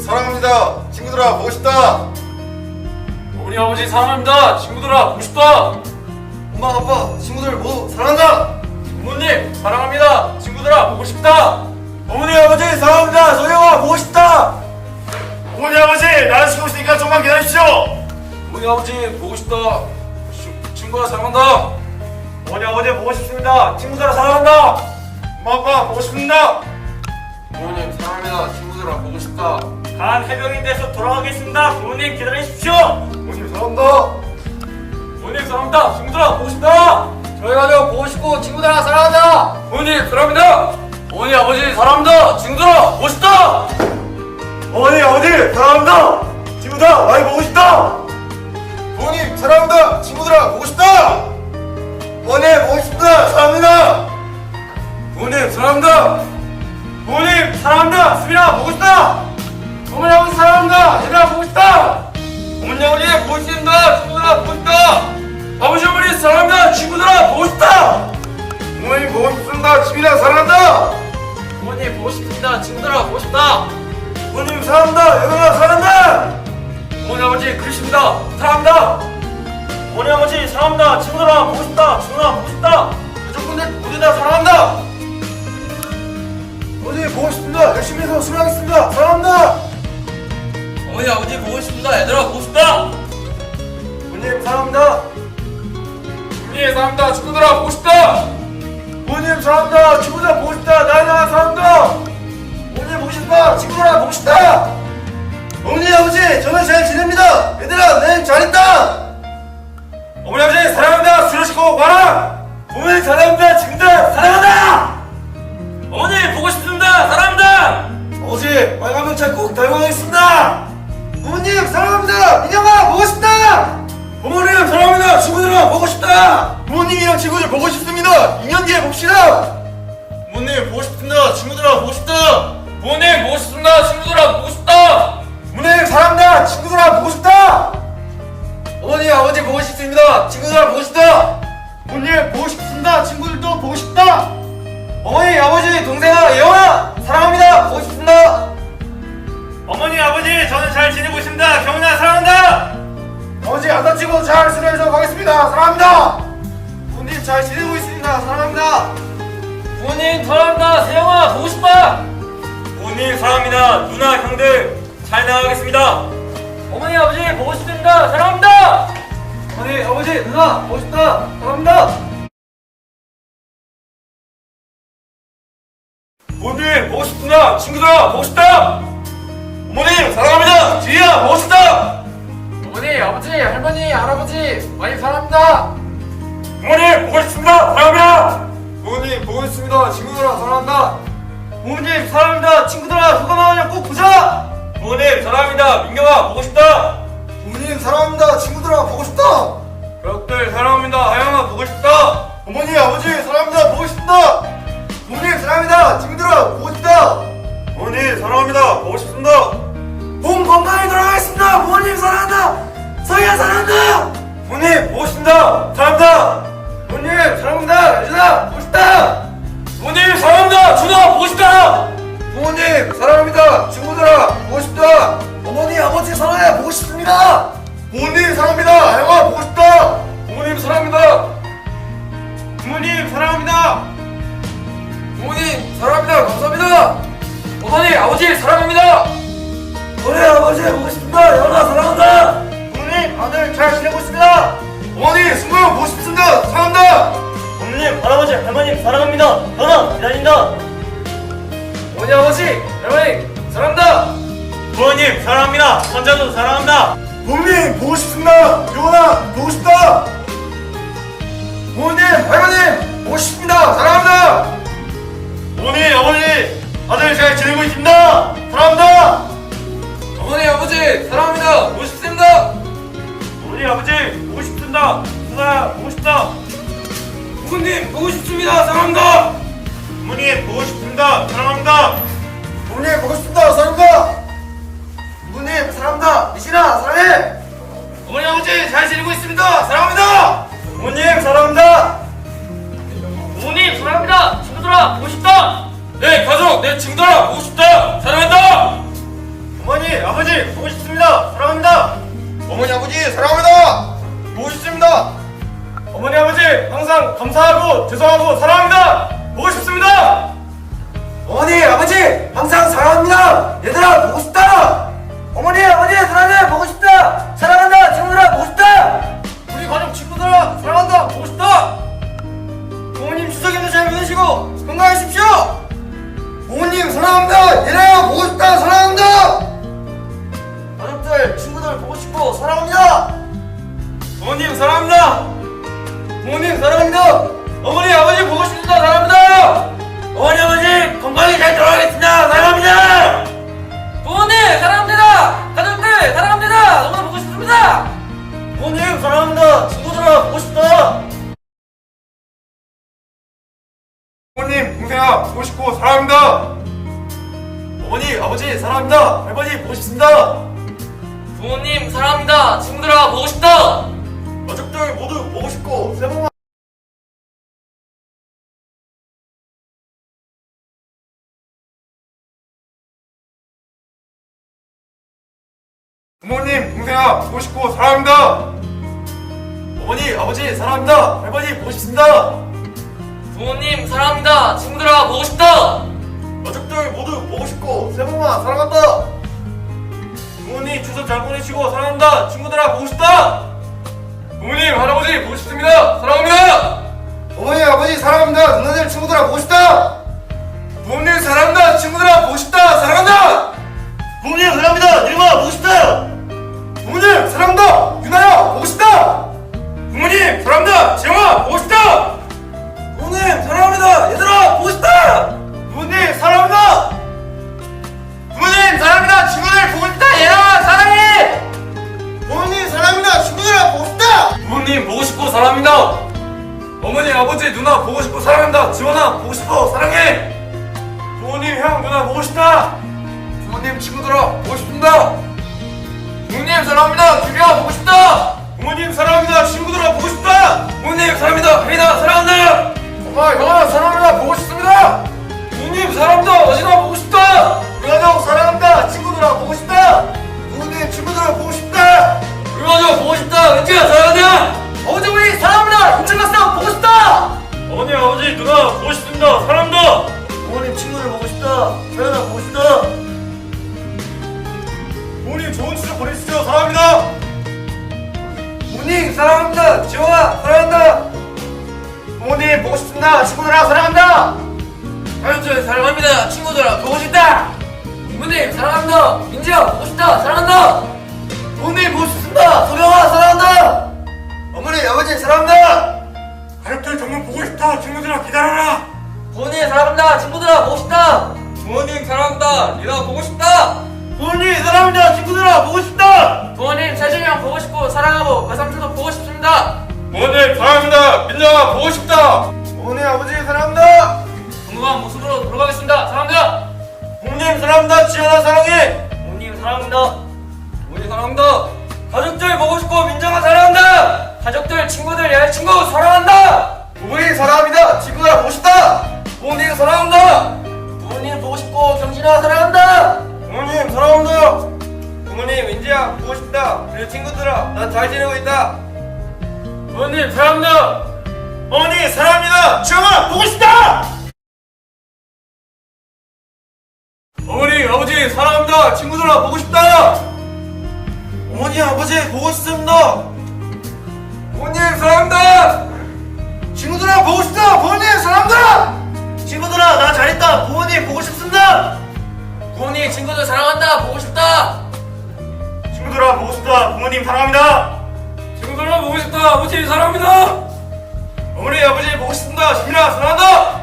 사랑합니다. 친구들아 보고 싶다. 어머니 아버지 사랑합니다. 친구들아 보고 싶다. 엄마 아빠 친구들 모두 사랑한다. 부모님 사랑합니다. 친구들아 보고 싶다. 어머니 아버지 사랑합니다. 소영아 보고 싶다. 어머니 아버지 나를 시키고 있으니까 좀만 기다리십시오. 어머니 아버지 보고 싶다. 친구들아 사랑한다. 어머니 아버지 보고 싶습니다. 친구들아 사랑한다. 엄마 아빠 보고 싶습니다. 부모님 사랑합니다. 친구들아 보고 싶다. 간 해병인 돼서 돌아가겠습니다. 부모님 기다리십시오. 부모님 사랑한다. 부모님 사랑합니다. 친구들아 보고 싶다. 저희 가족 보고 싶고 친구들아 사랑한다. 부모님 사랑합니다. 어머니 아버지 사랑합니다. 친구들아 보고 싶다. 어머니 아버지 사랑합니다. 친구들아 많이 보고 싶다. 부모님 사랑합니다. 친구들아 보고 싶다. 부모님 보고 싶다. 사랑합니다. 부모님 사랑합니다. 부모님 사랑합니다. 수빈아 보고 싶다. 어머니 아버지 사랑합니다. 얘들아 보고 싶다. 어머니 아버지 보고 싶습니다. 친구들아 보고 싶다. 아버지 어머니 사랑합니다. 친구들아 보고 싶다. 부모님 보고 싶습니다. 친구들아 사랑한다. 부모님 보고 싶습니다. 친구들아 보고 싶다. 부모님 사랑한다. 얘들아 사랑한다. 어머니 아버지 그리십니다. 사랑합니다. 어머니 아버지 사랑합니다. 친구들아 보고 싶다. 친구들아 보고 싶다. 가족분들 모두 다 사랑한다. 부모님 보고 싶습니다. 열심히 해서 수고하겠습니다. 사랑합니다. 어머니 아버지 보고 싶습니다. 얘들아 보고 싶다. 부모님 사랑합니다. 부모님 사랑합니다. 친구들아 보고 싶다. 부모님 사랑합니다. 친구들아 보고 싶다. 나나 사랑합니다. 부모님 보고 싶다. 친구들아 보고 싶다. 어머니 아버지 저는 잘 지냅니다. 얘들아 내 잘했다. 어머니 아버지 사랑합니다. 술 마시고 와라. 부모님 사랑합니다. 친구들 사랑한다. 어머니 보고 싶습니다. 사랑합니다. 아버지 빨간 명찰 꼭 달고 가겠습니다. 부모님 사랑합니다. 민영아 보고 싶다. 부모님 사랑합니다. 친구들아 보고 싶다. 부모님이랑 친구들 보고 싶습니다. 2년 뒤에 봅시다. 부모님 보고 싶습니다. 친구들아 보고 싶다. 부모님 보고 싶습니다. 친구들아 보고 싶다. 부모님 사랑합니다. 친구들아 보고 싶다. 어머니 아버지 보고 싶습니다. 친구들아 보고 싶다. 부모님 보고 싶습니다. 친구들도 보고 싶다. 어머니 아버지 동생아 예원아 사랑합니다. 보고 싶습니다. 어머니 아버지 저는 잘 지내고 있습니다. 경훈아 사랑한다. 아버지 안 다치고 잘 수련해서 가겠습니다. 사랑합니다. 부모님 잘 지내고 있습니다. 사랑합니다. 부모님 사랑합니다. 세영아 보고 싶다. 부모님 사랑합니다. 누나 형들 잘 나가겠습니다. 어머니 아버지 보고 싶습니다. 사랑합니다. 어머니 아버지 누나 보고 싶다. 사랑합니다. 부모님 보고 싶습니다. 친구들아 보고 싶다. 어머님 사랑합니다. 지희야 보고 싶다. 어머니, 아버지, 할머니, 할아버지 많이 사랑합니다. 부모님 보고 싶습니다. 사랑합니다. 부모님 보고 있습니다. 친구들아 사랑한다. 부모님 사랑합니다. 친구들아 휴가 나오면 꼭 보자. 부모님 사랑합니다. 민경아 보고 싶다. 부모님 사랑합니다. 친구들아 보고 싶다. 가족들 사랑합니다. 하영아 보고 싶다. 어머니 아버지 사랑합니다. 보고 싶다. 부모님 사랑합니다. 친구들아 보고 싶다. 부모님 사랑합니다. 보고 싶습니다. 봄 건강히 돌아가겠습니다. 부모님 사랑한다. 서희야 사랑한다. 부모님 보고 싶습니다. 사랑합니다. 부모님 사랑합니다. 유진아 보고 싶다. 부모님 사랑합니다. 준아 보고 싶다. 부모님 사랑합니다. 친구들아 보고 싶다. 어머니 아버지 사랑해 보고 싶습니다. 부모님 사랑합니다. 하영아 보고 싶다. 부모님 사랑합니다. 부모님 사랑합니다. 부모님 사랑합니다. 감사합니다. 어머니 아버지 사랑합니다. 어머니 아버지 보고 싶습니다. 연아 사랑한다. 부모님 아들 잘 지내고 있습니다. 어머니 승모형 보고 싶습니다. 사랑한다. 부모님 할아버지 할머니 사랑합니다. 전화 기다린다. 어머니, 아버지, 할머니 사랑합니다. 부모님 사랑합니다. 손자도 사랑합니다. 부모님 보고 싶습니다. 요원아 보고 싶다. 부모님 할머니 보고 싶습니다. 사랑합니다. 어머니 아버지 아들 잘 지내고 있습니다. 사랑합니다. 어머니, 아버지 사랑합니다. 보고 싶습니다. 어머니 아버지 보고 싶습니다. 누나야 보고 싶다. 부모님 보고 싶습니다. 사랑합니다. 부모님 보고 싶습니다. 사랑합니다. 부모님 보고 싶습니다. 사랑합니다. 부모님 사랑합니다. 미신아 사랑해. 어머니, 아버지 잘 지내고 있습니다. 사랑합니다. 부모님 사랑합니다. 부모님 사랑합니다. 친구들아 보고 싶다. 내 가족, 내 친구들아 보고 싶다. 사랑한다. 어머니 아버지 사랑합니다. 보고 싶습니다. 어머니 아버지 항상 감사하고 죄송하고 사랑합니다. 보고 싶습니다. 어머니 아버지 항상 사랑합니다. 얘들아 보고 싶다. 어머니 아버지 사랑해 보고 싶다. 사랑한다 친구들아 보고 싶다. 우리 가족 친구들아 사랑한다 보고 싶다. 부모님 추석에도 잘 보내시고 건강하십시오. 부모님 사랑합니다. 얘들아 보고 싶다. 사랑합니다. 가족들 친구들 보고 싶고 사랑합니다. 부모님 사랑합니다. 부모님 사랑합니다. 어머니 아버지 보고 싶습니다. 사랑합니다. 어머니 아버지 건강히 잘 돌아가겠습니다. 사랑합니다. 부모님 사랑합니다. 가족들 사랑합니다. 너무나 보고 싶습니다. 부모님 사랑합니다. 친구들아 보고 싶다. 부모님 동생아 보고 싶고 사랑합니다. 어머니 아버지 사랑합니다. 할머니 보고 싶습니다. 부모님 사랑합니다. 친구들아 보고 싶다. 가족들 모두 보고 싶고 새해 복 부모님 동생아 보고 싶고 사랑합니다. 어머니 아버지 사랑합니다. 할머니 보고 싶습니다. 부모님 사랑합니다. 친구들아 보고 싶다. 가족들 모두 보고 싶고 새해 복 많아 사랑한다. 부모님 추석 잘 보내시고 사랑합니다. 친구들아 보고 싶다. 부모님 할아버지 보고 싶습니다. 사랑합니다. 어머니 아버지 사랑합니다. 누나들 친구들아 보고 싶다. 부모님 사랑합니다. 친구들아 보고 싶다. 사랑한다. 부모님 사랑합니다. 이름아 보고 싶다. 부모님 사랑한다. 유나야 보고 싶다. 부모님 사랑합니다. 지영아 보고 싶다. 부모님 사랑합니다. 얘들아 보고 싶다. 부모님 사랑합니다. 부모님 사랑합니다. 친구들 보고 싶다. 얘들아 사랑해. 부모님 사랑합니다. 친구들아 보고 싶다. 부모님 보고 싶고 사랑합니다. 어머니 아버지 누나 보고 싶고 사랑한다. 지원아 보고 싶어 사랑해. 부모님 형 누나 보고 싶다. 부모님 친구들아 보고 싶습니다. 부모님 사랑합니다. 규리야 보고 싶다. 부모님 사랑합니다. 친구들아 보고 싶다. 부모님 사랑합니다. 혜인아 사랑한다. 엄마 형아 사랑합니다. 보고 싶습니다. 부모님 사랑합니다. 어진아 보고 싶다. 우리 가족 사랑합니다. 친구들아 보고 싶다. 부모님 친구들아 보고 싶다. 우리 가족 보고 싶다. 은지야 사랑한다. 어머니 우리 사랑합니다. 인천갔어 보고 싶다. 어머니 아버지 누나 보고 싶습니다. 사랑합니다. 부모님 친구들 보고 싶다. 서연아 보고 싶다. 부모님 좋은 추석 보내시죠. 사랑합니다. 부모님 사랑합니다. 지호아 사랑한다. 부모님 보고 싶습니다. 친구들아 사랑한다. 가족들 사랑합니다. 친구들아 보고 싶다. 부모님 사랑합니다. 민지야 보고 싶다. 사랑한다. 부모님 보고 싶습니다. 소경아 사랑한다. 어머니 아버지 사랑합니다. 가족들 정말 보고 싶다. 친구들아 기다려라. 부모님 사랑합니다. 친구들아 보고 싶다. 부모님 사랑합니다. 리나 보고 싶다. 부모님 사랑합니다. 친구들아 보고 싶다. 부모님 세준이 형 보고 싶고 사랑하고 외삼촌도 보고 싶습니다. 부모님 사랑합니다. 민정아 보고 싶다. 부모님 아버지 사랑합니다. 건강한 모습으로 돌아가겠습니다. 사랑합니다. 부모님 사랑합니다. 지연아 사랑해. 부모님 사랑합니다. 부모님 사랑합니다. 가족들 보고 싶고 민정아 사랑한다. 가족들 친구들 여자친구 사랑한다. 부모님 사랑합니다. 친구들아 보고 싶다. 부모님 사랑한다. 부모님 보고 싶고 경진아 사랑한다. 부모님 사랑합니다. 부모님 민지야 보고 싶다. 그리고 친구들아 난 잘 지내고 있다. 부모님 사랑합니다. 어머니 사랑합니다. 지영아 보고 싶다. 어머니 아버지 사랑합니다. 친구들아 보고 싶다. 어머니 아버지 보고 싶습니다. 부모님 사랑합니다. 친구들아 보고 싶다. 부모님 사랑합니다. 친구들아 나 잘했다. 부모님 보고 싶습니다. 부모님 친구들 사랑한다. 보고 싶다. 친구들아 보고 싶다. 부모님 사랑합니다. 친구들아 보고 싶다. 아버지 사랑합니다. 어머니 아버지 보고 싶습니다. 시민아 사랑한다.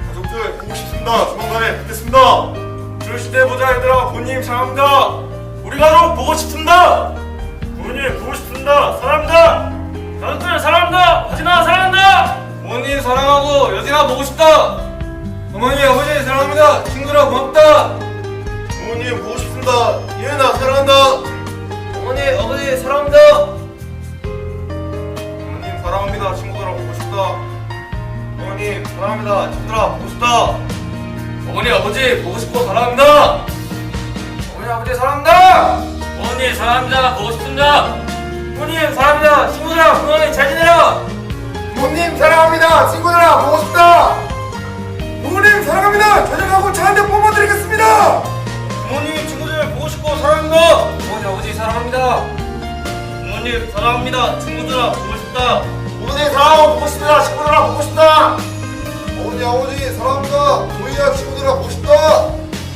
가족들 보고 싶습니다. 조만간에 뵙겠습니다. 그러실 때 보자 얘들아. 부모님 사랑합니다. 우리 가족 보고 싶습니다. 부모님 보고 싶습니다. 사랑합니다. 가족들 사랑합니다. 하진아 사랑한다. 부모님 사랑하고 여진아 보고 싶다. 어머니 아버지 사랑합니다. 친구들아 고맙다. 부모님 보고 싶습니다. 예은아 사랑한다. 어머니 아버지 사랑합니다. 부모님 사랑합니다. 친구들아 보고 싶다. 어머님 사랑합니다. 친구들아 보고 싶다. 어머니 아버지 보고 싶고 사랑합니다. 어머니 아버지 사랑합니다. 부모님 사랑합니다. 보고 싶습니다. 부모님 사랑합니다. 친구들아 건강히 잘 지내라. 부모님 사랑합니다. 친구들아 보고 싶다. 부모님 사랑합니다. 저녁하고 차 한 잔 뽑아드리겠습니다. 부모님 친구들 보고 싶고 사랑합니다. 부모님 아버지 사랑합니다. 부모님 사랑합니다. 친구들아 보고 싶다. 부모님 사랑하고 보고 싶다. 친구들아 보고 싶다. 어머니 아버지 사랑합니다. 부모님과 친구들아 보고 싶다.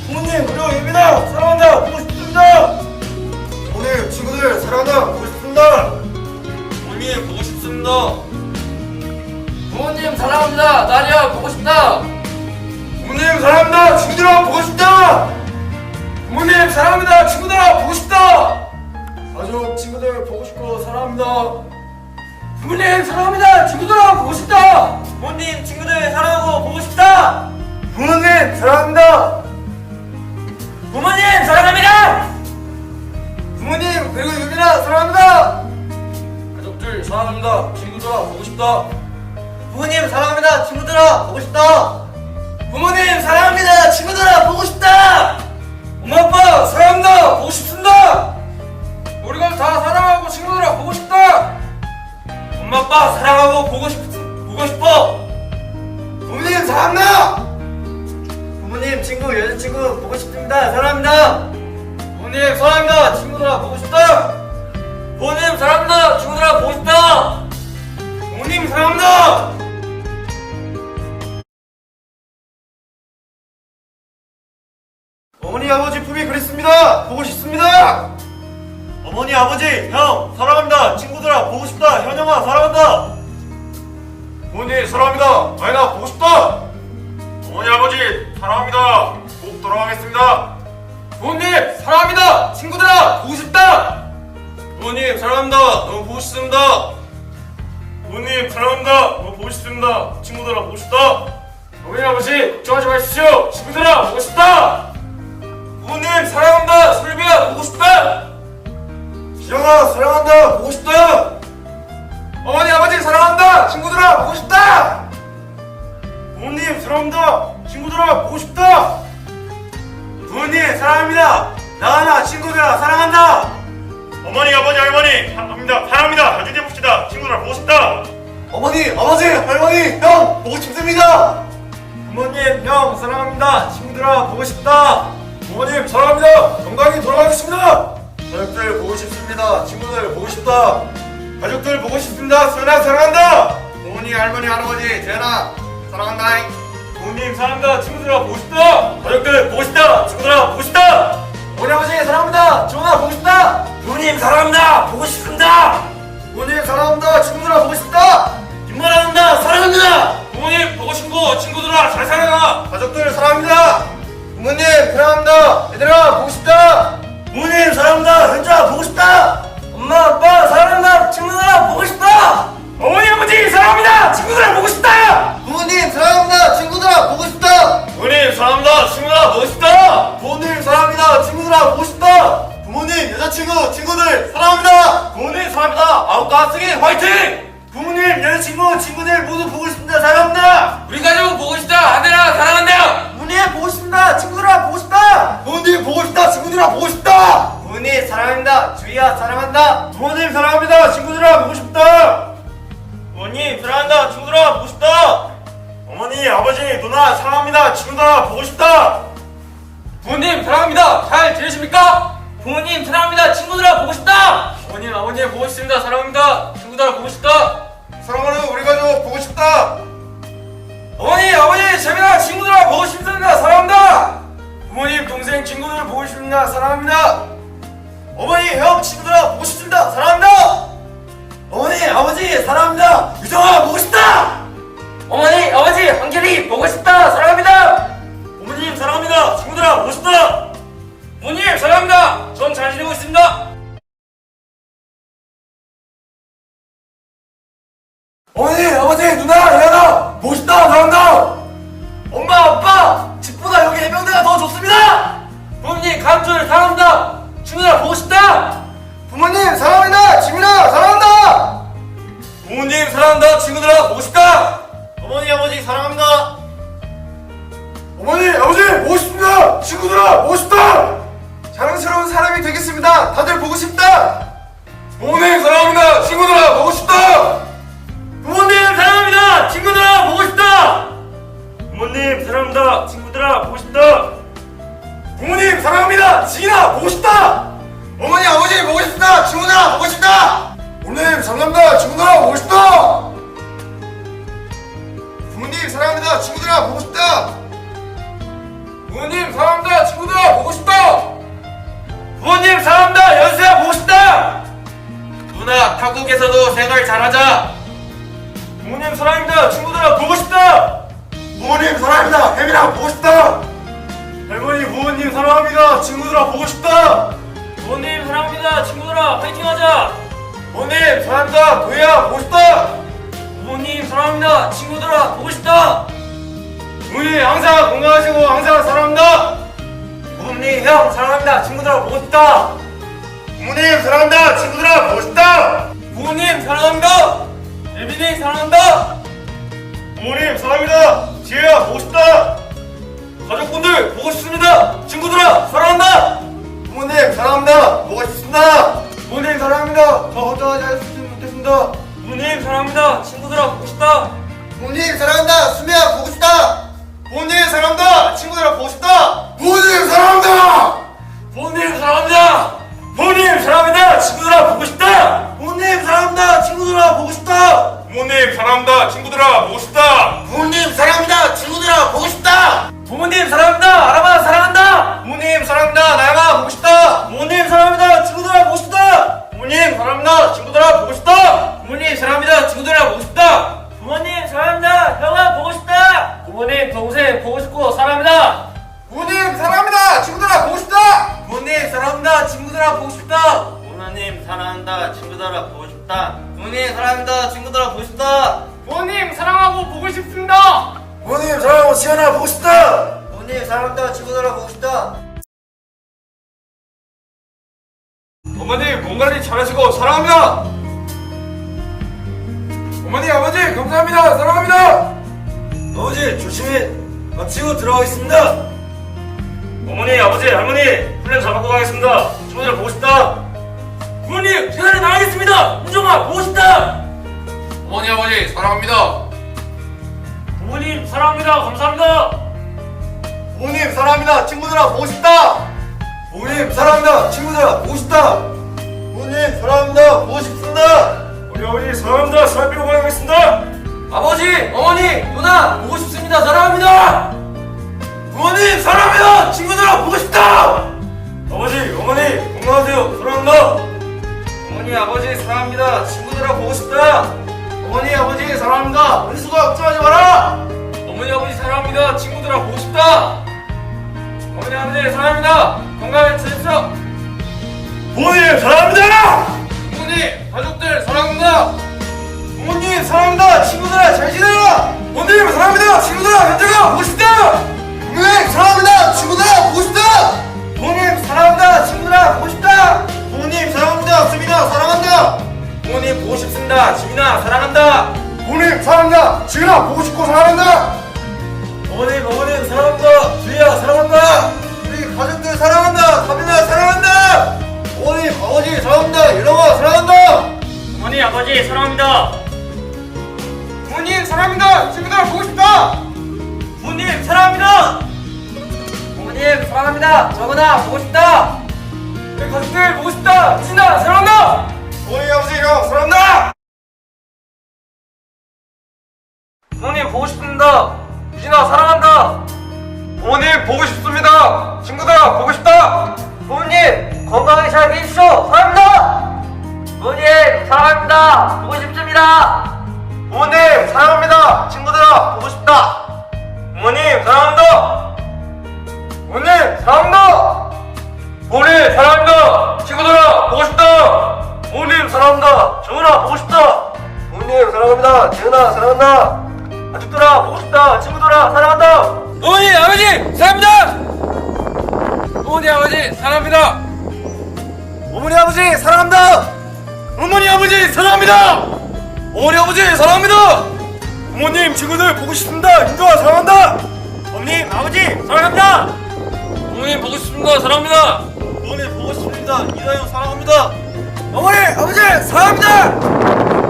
부모님 그리고 예빈아 사랑한다. 보고 싶습니다. 부모님 친구들 사랑한다. 보고 싶습니다. 부모님 보고 싶습니다. 부모님 사랑합니다. 나리야 보고 싶다. 부모님 사랑합니다. 친구들아 보고 싶다. 부모님 사랑합니다. 친구들아 보고 싶다. 가족 친구들 보고 싶고 사랑합니다. 부모님 사랑합니다. 친구들아 보고 싶다. 부모님 친구들 사랑하고 보고 싶다. 부모님 사랑합니다. 부모님 사랑합니다. 부모님 그리고 유빈아 사랑합니다. 가족들 사랑합니다. 친구들아 보고 싶다. 부모님 사랑합니다. 친구들아 보고 싶다. 부모님 사랑합니다. 친구들아 보고 싶다. 엄마 아빠 사랑합니다. 보고 싶습니다. 우리가 다 사랑하고 친구들아 보고 싶다. 엄마 아빠 사랑하고 보고 싶어. 부모님 사랑합니다. 부모님 친구 여자친구 보고 싶습니다. 사랑합니다. 부모님 사랑합니다. 친구들아 보고 싶다. 부모님 사랑합니다. 친구들아 보고 싶다. 부모님 사랑합니다. 어머니 아버지 품이 그립습니다. 보고 싶습니다. 어머니 아버지 형 사랑합니다. 친구들아 보고 싶다. 현영아 사랑한다. 부모님 사랑합니다. 아이나 보고 싶다. 어머니 아버지 사랑합니다. 꼭 돌아가겠습니다. 부모님 사랑합니다. 친구들아 보고 싶다. 부모님 사랑합니다. 너무 보고 싶습니다. 부모님 사랑합니다. 너무 보고 싶습니다. 친구들아 보고 싶다. 어머니 아버지 걱정하지 마십시오. 친구들아 보고 싶다. 부모님 사랑합니다. 솔비야 보고 싶다. 기영아 사랑한다. 보고 싶다. 어머니 아버지 사랑한다. 친구들아 보고 싶다. 부모님 사랑합니다. 친구들아 보고 싶다. 부모님 사랑합니다. 나나 친구들아 사랑한다. 어머니 아버지 할머니 사랑합니다. 나중에 봅시다. 친구들아 보고 싶다. 어머니 아버지 할머니 형 보고 싶습니다. 부모님 형 사랑합니다. 친구들아 보고 싶다. 부모님 사랑합니다. 건강히 돌아가겠습니다. 가족들 보고 싶습니다. 친구들 보고 싶다. 가족들 보고 싶습니다. 수연아 사랑한다. 부모님 할머니 할아버지 재현아 사랑한다. 부모님 사랑합니다. 친구들아 보고 싶다. 가족들 보고 싶다. 친구들아 보고 싶다. 어머니 아버지 사랑합니다. 지원아 보고 싶다. 부모님 사랑합니다. 보고 싶습니다. 부모님 사랑합니다. 친구들아 보고 싶다. 김말합니다. 사랑합니다. 부모님 보고 싶고 친구들아 잘 살아라. 가족들 사랑합니다. 부모님 사랑합니다. 얘들아 보고 싶다. 부모님 사랑합니다. 현자 보고 싶다. 엄마 아빠 사랑한다. 친구들아 보고 싶다. 어머니 아버지 사랑합니다. 친구들아 보고 싶다. 부모님 사랑합니다. 친구들아 보고 싶다. 부모님 사랑합니다. 친구들아 보고 싶다. 부모님 사랑합니다. 친구들아 보고 싶다. 부모님 여자친구 친구들 사랑합니다. 부모님 사랑합니다. 아웃가스기 화이팅. 부모님 여자친구 친구들 모두 보고 싶습니다. 사랑합니다. 우리 가족 보고 싶다. 아들아 사랑한다. 부모님 보고 싶습니다. 친구들아 보고 싶다. 부모님 보고 싶다. 친구들아 보고 싶다. 부모님 사랑합니다. 주희야 사랑한다. 부모님 사랑합니다. 친구들아 보고 싶다. 부모님 사랑한다. 친구들아 보고 싶다. 어머니 아버지 누나 사랑합니다. 친구들아 보고 싶다. 부모님 사랑합니다. 잘 지내십니까? 부모님 사랑합니다. 친구들아 보고 싶다. 부모님 아버님 보고 싶습니다. 사랑합니다. 친구들아 보고 싶다. 사랑하는 우리 가족 보고 싶다. 어머니 아버지 재민아 친구들아 보고 싶습니다. 사랑합니다. 부모님 동생 친구들 보고 싶습니다. 사랑합니다. 어머니 형 친구들아 보고 싶습니다. 사랑합니다. 어머니 아버지 사랑합니다. 유정아 보고 싶다. 어머니 아버지 한결이 보고 싶다. 사랑합니다. 부모님 사랑합니다. 친구들아 보고 싶다. 부모님 사랑합니다. 전 잘 지내고 있습니다. 어머니 아버지 누나 예나 보고 싶다. 사랑한다. 엄마 아빠 집보다 여기 해병대가 더 좋습니다. 부모님 가족들 사랑합니다. 친구들아 보고 싶다. 부모님 사랑합니다. 친구들아 사랑한다. 부모님 사랑한다. 친구들아 보고 싶다. 어머니 아버지 사랑합니다. 어머니 아버지 보고 싶습니다. 친구들아 보고 싶다. 자랑스러운 사람이 되겠습니다. 사랑한다. 다들 보고 싶다. 부모님 사랑합니다. 친구들아 보고 싶다. 부모님 사랑합니다. 친구들아 보고 싶다. 부모님 사랑합니다. 친구들아 보고 싶다. 부모님 사랑합니다. 지인아 보고 싶다. 어머니 아버지 보고 싶다. 친구들아 보고 싶다. 부모님 사랑합니다. 친구들아 보고 싶다. 부모님 사랑합니다. 친구들아 보고 싶다. 부모님 사랑합니다. 친구들아 보고 싶다. 부모님 사랑합니다. 연수야 보고 싶다. 누나 타국에서도 생활 잘하자. 부모님 사랑합니다. 친구들아 보고 싶다. 부모님 사랑합니다. 혜민아 보고 싶다. 할머니 부모님 사랑합니다. 친구들아 보고 싶다. 부모님 사랑합니다. 친구들아 파이팅하자. 부모님 사랑합니다. 도희야 보고 싶다. 부모님 사랑합니다. 친구들아 보고 싶다. 부모님 항상 건강하시고 항상 사랑합니다. 부모님 형 사랑합니다. 친구들아 보고 싶다. 부모님 사랑합니다. 친구들아 보고 싶다. 부모님 사랑합니다. 예빈이 사랑한다. 부모님 사랑합니다. 지혜야 보고 싶다. 가족분들 보고 싶습니다. 친구들아 사랑한다. 부모님 사랑합니다. 보고 싶습니다. 부모님 사랑합니다. 저 걱정하지 않으시지 못했습니다. 부모님 사랑합니다. 친구들아 보고 싶다. 부모님 사랑한다. 수미야 보고 싶다. 부모님 사랑한다. 친구들아 보고 싶다. 부모님 사랑합니다. 부모님 사랑합니다. 부모님 사랑합니다. 친구들아 보고 싶다. 부모님 사랑합니다. 친구들아 보고 싶다. 부모님 사랑합니다. 친구들아 보고 싶다. 부모님 사랑합니다. 친구들아 보고 싶다. 부모님 사랑합니다. 아람아 사랑한다. 부모님 사랑합니다. 나영아 보고 싶다. 부모님 사랑합니다. 친구들아 보고 싶다. 부모님 사랑합니다. 친구들아 보고 싶다. 부모님 사랑합니다. 친구들아 보고 싶다. 부모님 사랑합니다. 형아 보고 싶다. 부모님 동생 보고 싶고 사랑합니다. 부모님 사랑합니다. 친구들아 보고 싶다. 부모님 사랑합니다. 친구들아 보고 싶다. 부모님 사랑한다. 친구들아 보고 싶다. 부모님 사랑합니다. 친구들아 보고 싶다. 부모님 사랑하고 보고 싶습니다. 부모님 사랑하고 지연아 보고 싶다. 부모님 사랑한다. 친구들아 보고 싶다. 어머니 몸 관리 잘하시고 사랑합니다. 어머니 아버지 감사합니다. 사랑합니다. 아버지 조심히 마치고 들어가겠습니다. 어머니 아버지 할머니 훈련 잘 받고 가겠습니다. 친구들 보고 싶다. 부모님 제자리 나가겠습니다. 은정아 보고 싶다. 어머니 아버지 사랑합니다. 부모님 사랑합니다. 감사합니다. 부모님 사랑합니다. 친구들아 보고 싶다. 부모님 사랑합니다. 친구들아 보고 싶다. 부모님 사랑합니다. 보고 싶습니다. 우리 아버지 사랑합니다. 살피러 가겠습니다. 아버지 어머니 누나 보고 싶습니다. 사랑합니다. 부모님 사랑합니다. 친구들아 보고 싶다. 아버지 어머니 건강하세요. 사랑합니다. 어머니 아버지 사랑합니다. 친구들아 보고 싶다. 어머니 아버지 사랑합니다. 은수가 걱정하지 마라. 어머니 아버지 사랑합니다. 친구들아 보고 싶다. 어머니 아버지 사랑합니다. 건강히 지내십시오. 부모님 사랑합니다. 부모님 가족들 사랑합니다. 부모님 사랑합니다. 친구들아 잘 지내라. 부모님 사랑합니다. 친구들아 현재가 보고 싶다. 부모님 사랑합니다. 친구들아 보고 싶다. 부모님 사랑합니다. 친구들아 보고 싶다. 부모님 사랑합니다. 수민아 사랑한다. 부모님 보고 싶습니다. 지민아 사랑한다. 부모님 사랑한다. 지은아 보고 싶고 사랑한다. 어머님 사랑한다. 주희야 사랑한다. 우리 가족들 사랑한다. 사민아 사랑한다. 어머님 아버지 사랑한다. 일롱아 사랑한다. 어머니 아버지 사랑합니다. 부모님 사랑합니다. 친구들아 보고 싶다. 부모님 사랑합니다. 부모님 사랑합니다. 정은아 보고 싶다. 내 가족들 보고 싶다. 진아 사랑한다. 어머니 아버지 형 사랑한다. 부모님 보고 싶습니다. 유진아 사랑한다. 부모님 보고 싶습니다. 친구들아 보고 싶다. 부모님 건강히 잘 계십시오. 사랑합니다. 부모님 사랑합니다. 보고 싶습니다. 부모님 사랑합니다. 친구들아 보고 싶다. 부모님 사랑합니다. 부모님 사랑한다. 부모님 사랑합니다. 친구들아 보고 싶다. 부모님 사랑합니다. 정은아 보고 싶다. 부모님 사랑합니다. 지은아 사랑한다. 가족들아 보고 싶다. 친구들아 사랑한다. 어머니 아버지 사랑합니다. 어머니 아버지 사랑합니다. 어머니 아버지 사랑한다. 어머니 아버지 사랑합니다. 어머니 아버지 사랑합니다. 부모님 친구들 보고 싶습니다. 인도아 사랑한다. 어머님 아버지 사랑합니다. 부모님 보고 싶습니다. 사랑합니다. 어머니 보고 싶습니다. 이다영 사랑합니다. 어머니, 아버지, 사랑합니다!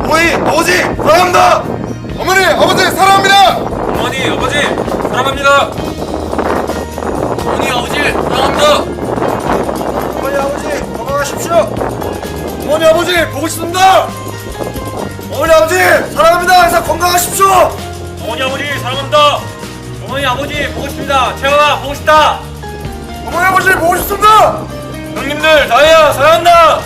어머니 아버지 사랑합니다. 어머니 아버지 사랑합니다. 어머니 아버지 사랑합니다. 어머니 아버지 사랑합니다. 어머니, 아버지, 건강하십시오! 어머니 아버지 보고 싶습니다. 어머니, 아버지, 사랑합니다! 항상 건강하십시오! 어머니 아버지 사랑합니다. 어머니 아버지 보고 싶습니다. 채영아 보고 싶다. 어머니, 아버지, 보고 싶습니다! 형님들 다혜야 사랑한다.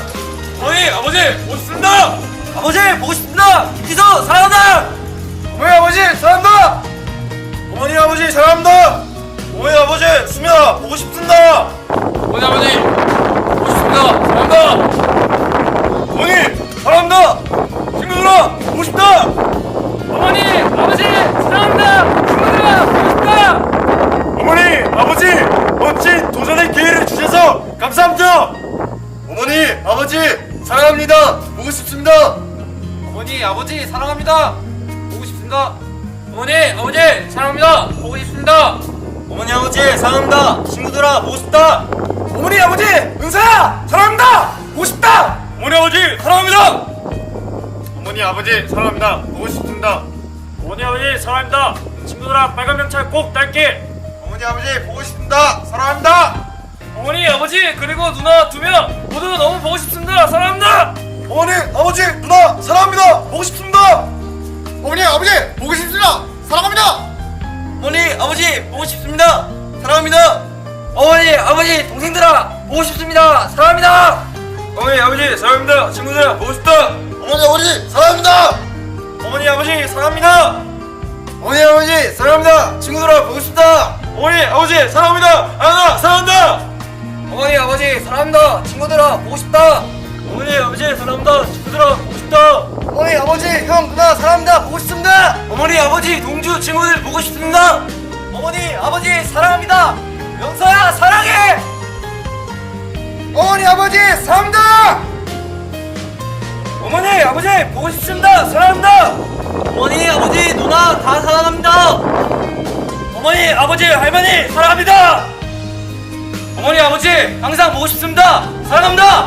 어머니 아버지 보고 싶습니다. 아버지, 보고 싶습니다! 김지서, 사랑한다! 어머니 아버지 사랑합니다. 어머니 아버지 사랑합니다. 어머니 아버지 수민아 보고 싶습니다. 어머니 아버지 보고 싶습니다. 사랑한다. 어머니 사랑합니다. 친구들아 보고 싶다. 어머니 아버지 사랑합니다. 친구들아 보고 싶다. 어머니 아버지 멋진 도전의 기회를 주셔서 감사합니다. 어머니 아버지 사랑합니다. 보고 싶습니다. 어머니 아버지 사랑합니다. 보고 싶습니다. 어머니 아버지 사랑합니다. 보고 싶습니다. 어머니 아버지 사랑합니다. 친구들아 보고 싶다. 어머니, 아버지, 은사야! 사랑합니다! 보고 싶다! 어머니 아버지 사랑합니다. 어머니 아버지 사랑합니다. 보고 싶습니다. 어머니 아버지 사랑합니다. 친구들아 빨간 명찰 꼭 딸게. 어머니 아버지 보고 싶습니다. 사랑합니다. 어머니 아버지 그리고 누나 2명 모두 너무 보고 싶습니다. 사랑합니다. 어머니 아버지 누나 사랑합니다. 보고 싶습니다. 어머니 아버지 보고 싶습니다. 사랑합니다. 어머니, 아버지, 보고 싶습니다! 사랑합니다! 어머니, 아버지, 동생들아, 보고 싶습니다! 사랑합니다! 어머니 아버지 사랑합니다. 친구들아 보고 싶다. 어머니 아버지 사랑합니다. 어머니 아버지 사랑합니다. 어머니 아버지 사랑합니다. 친구들아 보고 싶다. 어머니 아버지 사랑합니다. 아나 사랑한다. 어머니, 아버지, 사랑합니다! 친구들아, 보고 싶다! 어머니 아버지 사랑합니다. 친구들아 보고 싶다. 어머니, 아버지, 형, 누나, 사랑합니다! 보고 싶습니다! 어머니, 아버지, 동주 친구들 보고 싶습니다! 어머니, 아버지, 사랑합니다! 영서야, 사랑해! 어머니 아버지 사랑합니다. 어머니, 아버지, 보고 싶습니다! 사랑합니다! 어머니, 아버지, 누나, 다 사랑합니다! 어머니, 아버지, 할머니, 사랑합니다! 어머니, 아버지, 항상 보고 싶습니다! 사랑합니다!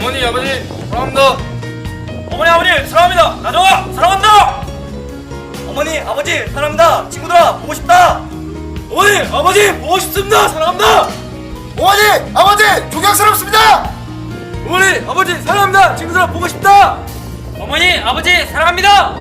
어머니 아버지 사랑합니다. 어머니, 아버지, 사랑합니다! 나정아, 사랑한다! 어머니, 아버지, 사랑합니다! 친구들아, 보고 싶다! 어머니, 아버지, 보고 싶습니다! 사랑합니다! 어머니 아버지 존경스럽습니다. 어머니, 아버지, 사랑합니다! 친구들아, 보고 싶다! 어머니, 아버지, 사랑합니다!